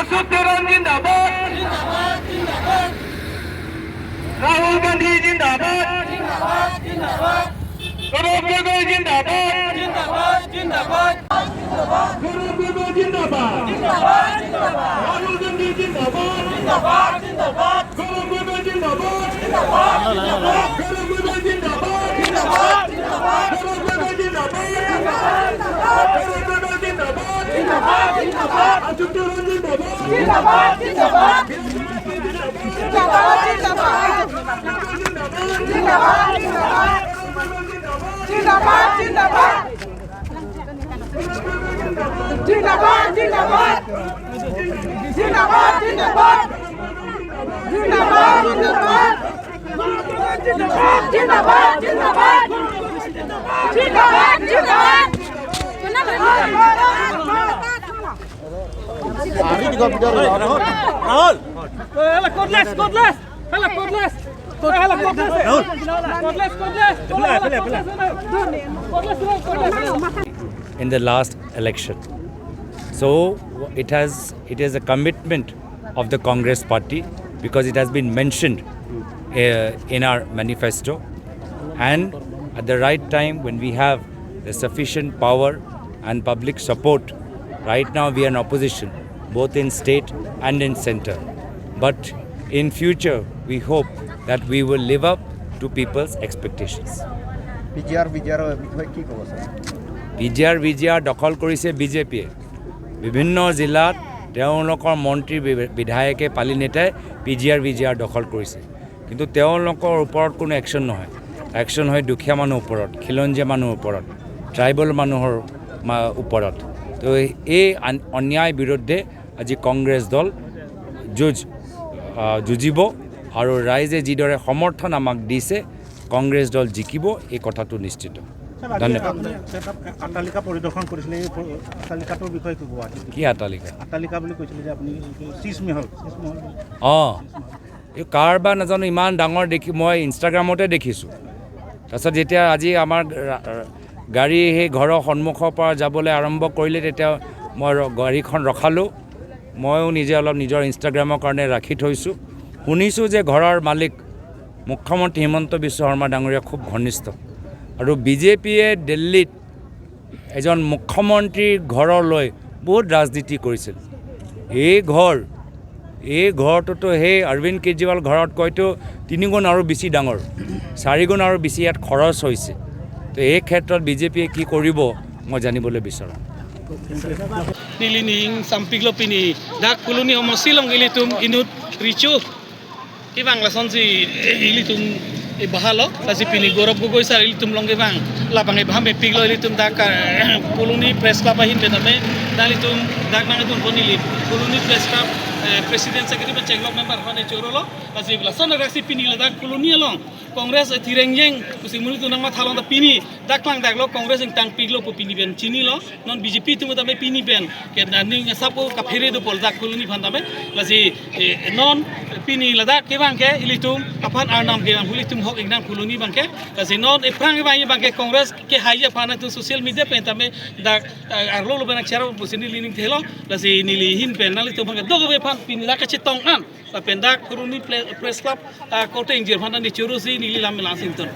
Asuteran Jindabad. Rahul Gandhi Jindabad. Gaurav Gogoi Jindabad. Gaurav Gogoi Jindabad. Rahul Gandhi Jindabad. Gaurav Gogoi Jindabad. Gaurav Gogoi Jindabad. In the last election. So it is a commitment of the Congress party because it has been mentioned in our manifesto, and at the right time when we have the sufficient power and public support. Right now we are in opposition both in state and in center, but in future we hope that we will live up to people's expectations. PGR দখল কৰিছে বিজেপিয়ে বিভিন্ন জিলাত তেওঁলোকৰ মন্ত্ৰী বিধায়কে পালি নেতাই PGR দখল কৰিছে কিন্তু তেওঁলোকৰ ওপৰত কোনো একশন নহয় একশন হয় দুখীয়া মানুহৰ ওপৰত খিলঞ্জীয়া মানুহৰ ওপৰত ট্ৰাইবেল মানুহৰ ওপৰত তো এই অন্যায় বিৰুদ্ধে আজি কংগ্ৰেছ দল যুঁজিব আৰু ৰাইজে যিদৰে সমৰ্থন আমাক দিছে কংগ্ৰেছ দল জিকিব এই কথাটো নিশ্চিত ধন্যবাদ আটালিকা পৰিদৰ্শন কৰিছিলে এই আটালিকাটোৰ বিষয়ে কি ক'ব কি আটালিকা বুলি কৈছিলে যে আপুনি চিজমহল এই কাৰবা নাজানো ইমান ডাঙৰ দেখি মই ইনষ্টাগ্ৰামতে দেখিছোঁ তাৰপিছত যেতিয়া আজি আমাৰ গাড়ী সেই ঘৰৰ সন্মুখৰ পৰা যাবলৈ আৰম্ভ কৰিলে তেতিয়া মই গাড়ীখন ৰখালোঁ ময়ো নিজে অলপ নিজৰ ইনষ্টাগ্ৰামৰ কাৰণে ৰাখি থৈছোঁ শুনিছোঁ যে ঘৰৰ মালিক মুখ্যমন্ত্ৰী হিমন্ত বিশ্ব শৰ্মা ডাঙৰীয়া খুব ঘনিষ্ঠ আৰু বিজেপিয়ে দিল্লীত এজন মুখ্যমন্ত্ৰীৰ ঘৰলৈ বহুত ৰাজনীতি কৰিছিল এই ঘৰটোতো সেই অৰবিন্দ কেজৰিৱাল ঘৰত কৈতো 3 গুণ আৰু বেছি ডাঙৰ 4 গুণ আৰু বেছি ইয়াত খৰচ হৈছে তো এই ক্ষেত্ৰত বিজেপিয়ে কি কৰিব মই জানিবলৈ বিচাৰোঁ Nilining sampiglo-pini dak Phuloni homosilong ilitum inut ricu ki banglason si ilitum bahalo kasi pini Gaurav Gogoi sar ilitum longge bang lapang bahame piglo ilitum dak Phuloni press club ahin bename dalitum dak nangatun ponili Phuloni press club president secretary cheklok member hone chorolo kasi blason rasi pini dak Phuloni along Congress thirengjeng kusimuli tunang mathalong da pini daklang daklo Congress ing tang piglo po pini ben chini lo non BJP tumu dame pini ben ke naning sapo kaphere do pol dak Phuloni phandame lasi non pini ladak ke bangke ilitum apan arnam ke bang hulitum hok ing nang Phuloni bangke lasi non eprang bang bangke Congress ke haya phana tu social media pe tame dak arlo lo benak charo pusini lining thelo lasi nili hin pen nalitum bangke dogo be phan pini dak che tong an la pendak Phuloni press club kote injir phana ni churusi nili lam Washington